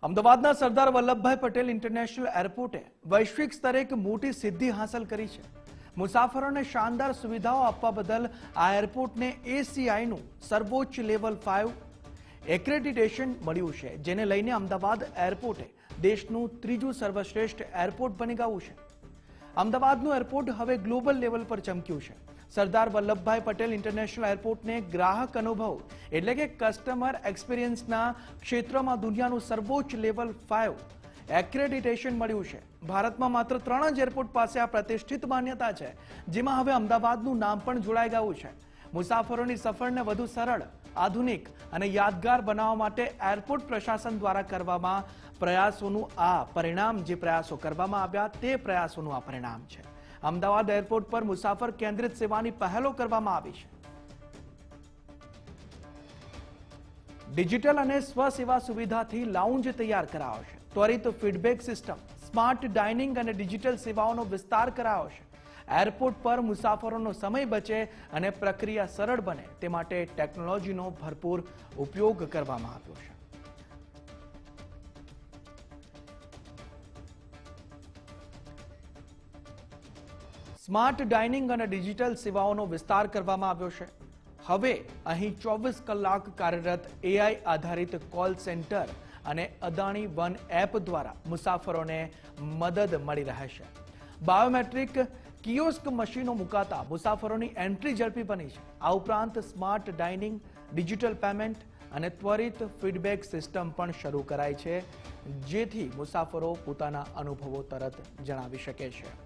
અમદાવાદના સરદાર વલ્લભભાઈ પટેલ ઇન્ટરનેશનલ એરપોર્ટે વૈશ્વિક સ્તરે એક મોટી સિદ્ધિ હાંસલ કરી છે। મુસાફરોને શાનદાર સુવિધાઓ આપવા બદલ આ એરપોર્ટને એસીઆઈનું સર્વોચ્ચ લેવલ 5 એક્રેડિટેશન મળ્યું છે, જેને લઈને અમદાવાદ એરપોર્ટે દેશનું ત્રીજું સર્વશ્રેષ્ઠ એરપોર્ટ બની ગયું છે। અમદાવાદનું એરપોર્ટ હવે ગ્લોબલ લેવલ પર ચમક્યું છે। સરદાર વલ્લભભાઈ પટેલ ઇન્ટરનેશનલ એરપોર્ટને ગ્રાહક અનુભવ એટલે કે કસ્ટમર એક્સપિરિયન્સના ક્ષેત્રમાં દુનિયાનું સર્વોચ્ચ લેવલ 5 એક્રેડિટેશન મળ્યું છે। ભારતમાં માત્ર 3 જ એરપોર્ટ પાસે આ પ્રતિષ્ઠિત માન્યતા છે, જેમાં હવે અમદાવાદનું નામ પણ જોડાઈ ગયું છે। મુસાફરોની સફરને વધુ સરળ, આધુનિક અને યાદગાર બનાવવા માટે એરપોર્ટ પ્રશાસન દ્વારા કરવામાં પ્રયાસોનું આ પરિણામ જે પ્રયાસો કરવામાં આવ્યા તે પ્રયાસોનું આ પરિણામ છે। અમદાવાદ એરપોર્ટ પર મુસાફર કેન્દ્રિત સેવાની પહેલો કરવામાં આવી છે। ડિજિટલ અને સ્વસેવા સુવિધાથી લાઉન્જ તૈયાર કરાયો છે। ત્વરિત ફીડબેક સિસ્ટમ, સ્માર્ટ ડાઇનિંગ અને ડિજિટલ સેવાઓનો વિસ્તાર કરાયો છે। એરપોર્ટ પર મુસાફરોનો સમય બચે અને પ્રક્રિયા સરળ બને તે માટે ટેકનોલોજીનો ભરપૂર ઉપયોગ કરવામાં આવ્યો છે। સ્માર્ટ ડાઇનિંગ અને ડિજિટલ સેવાઓનો વિસ્તાર કરવામાં આવ્યો છે। હવે અહીં 24 કલાક કાર્યરત એઆઈ આધારિત કોલ સેન્ટર અને અદાણી વન એપ દ્વારા મુસાફરોને મદદ મળી રહેશે। બાયોમેટ્રિક કિયોસ્ક મશીનો મુકાતા મુસાફરોની એન્ટ્રી ઝડપી બની છે। આ ઉપરાંત સ્માર્ટ ડાઇનિંગ, ડિજિટલ પેમેન્ટ અને ત્વરિત ફીડબેક સિસ્ટમ પણ શરૂ કરાઈ છે, જેથી મુસાફરો પોતાના અનુભવો તરત જણાવી શકે છે।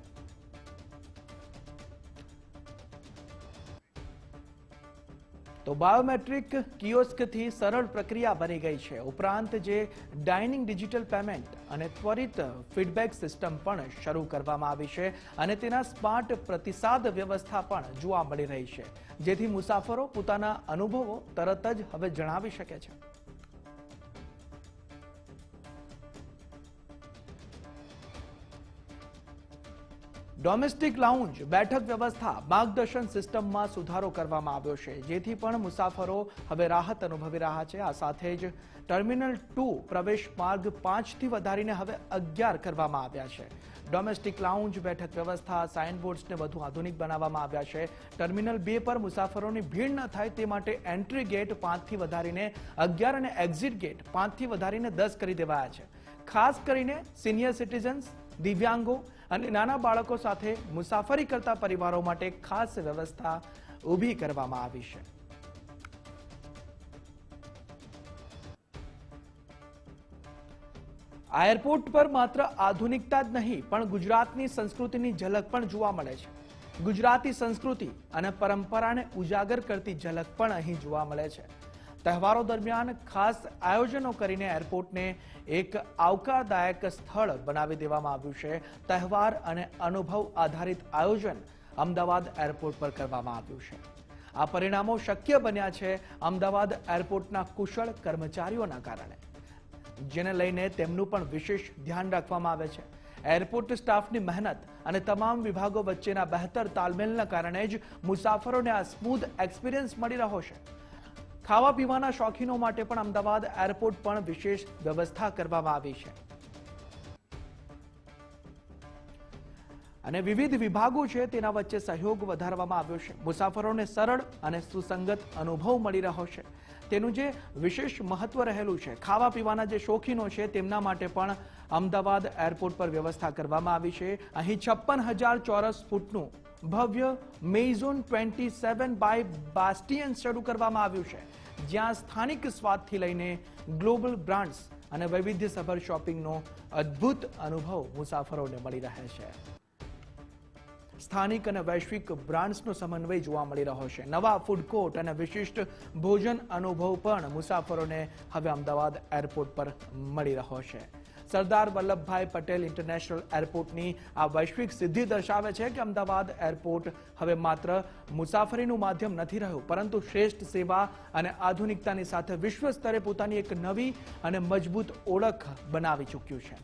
તો બાયોમેટ્રિક કિયોસ્કથી સરળ પ્રક્રિયા બની ગઈ છે। ઉપરાંત જે ડાઇનિંગ, ડિજિટલ પેમેન્ટ અને ત્વરિત ફીડબેક સિસ્ટમ પણ શરૂ કરવામાં આવી છે અને તેના સ્માર્ટ પ્રતિસાદ વ્યવસ્થા પણ જોવા મળી રહી છે, જેથી મુસાફરો પોતાના અનુભવો તરત જ હવે જણાવી શકે છે। ડોમેસ્ટિક લાઉન્જ, બેઠક વ્યવસ્થા, માર્ગદર્શન સિસ્ટમમાં સુધારો કરવામાં આવ્યો છે, જેથી પણ મુસાફરો હવે રાહત અનુભવી રહ્યા છે। આ સાથે જ ટર્મિનલ 2 પ્રવેશ માર્ગ 5 થી વધારીને હવે 11 કરવામાં આવ્યા છે। ડોમેસ્ટિક લાઉન્જ, બેઠક વ્યવસ્થા, સાઇનબોર્ડ્સને વધુ આધુનિક બનાવવામાં આવ્યા છે। ટર્મિનલ 2 પર મુસાફરોની ભીડ ન થાય તે માટે એન્ટ્રી ગેટ 5 થી વધારીને 11 અને એક્ઝિટ ગેટ 5 થી વધારીને 10 કરી દેવાયા છે। ખાસ કરીને સિનિયર સિટીઝન્સ, દિવ્યાંગો અને નાના બાળકો સાથે મુસાફરી કરતા પરિવારો માટે ખાસ વ્યવસ્થા ઊભી કરવામાં આવી છે। આ એરપોર્ટ પર માત્ર આધુનિકતા જ નહીં પણ ગુજરાતની સંસ્કૃતિની ઝલક પણ જોવા મળે છે। ગુજરાતી સંસ્કૃતિ અને પરંપરાને ઉજાગર કરતી ઝલક પણ અહીં જોવા મળે છે। તહેવારો દરમિયાન ખાસ આયોજનો કરીને એરપોર્ટને એક આવકારદાયક સ્થળ બનાવી દેવામાં આવ્યું છે। તહેવાર અને અનુભવ આધારિત આયોજન અમદાવાદ એરપોર્ટ પર કરવામાં આવ્યું છે। આ પરિણામો શક્ય બન્યા છે અમદાવાદ એરપોર્ટના કુશળ કર્મચારીઓના કારણે, જેને લઈને તેમનું પણ વિશેષ ધ્યાન રાખવામાં આવે છે। એરપોર્ટ સ્ટાફની મહેનત અને તમામ વિભાગો વચ્ચેના બહેતર તાલમેલના કારણે જ મુસાફરોને આ સ્મૂધ એક્સપિરિયન્સ મળી રહ્યો છે। ખાવા પીવાના શોખીનો માટે પણ અમદાવાદ એરપોર્ટ પણ વિશેષ વ્યવસ્થા કરવામાં આવી છે અને વિવિધ વિભાગો છે તેના વચ્ચે સહયોગ વધારવામાં આવ્યો છે। મુસાફરોને સરળ અને સુસંગત અનુભવ મળી રહ્યો છે, તેનું જે વિશેષ મહત્વ રહેલું છે। ખાવા પીવાના જે શોખીનો છે તેમના માટે પણ અમદાવાદ એરપોર્ટ પર વ્યવસ્થા કરવામાં આવી છે। અહીં 56,000 ચોરસ ફૂટનું ભવ્ય મેઇઝોન 27 બાય બાસ્ટિયન શરૂ કરવામાં આવ્યું છે, જ્યાં સ્થાનિક સ્વાદથી લઈને ગ્લોબલ બ્રાન્ડ્સ અને વૈવિધ્યસભર શોપિંગનો અદ્ભુત અનુભવ મુસાફરોને મળી રહે છે। સ્થાનિક અને વૈશ્વિક બ્રાન્ડ્સનો સમન્વય જોવા મળી રહ્યો છે। નવા ફૂડ કોર્ટ અને વિશિષ્ટ ભોજન અનુભવ પણ મુસાફરોને હવે અમદાવાદ એરપોર્ટ પર મળી રહ્યો છે। સરદાર વલ્લભભાઈ પટેલ ઇન્ટરનેશનલ એરપોર્ટની આ વૈશ્વિક સિદ્ધિ દર્શાવે છે કે અમદાવાદ એરપોર્ટ હવે માત્ર મુસાફરીનું માધ્યમ નથી રહ્યું, પરંતુ શ્રેષ્ઠ સેવા અને આધુનિકતાની સાથે વિશ્વ સ્તરે પોતાની એક નવી અને મજબૂત ઓળખ બનાવી ચૂક્યું છે।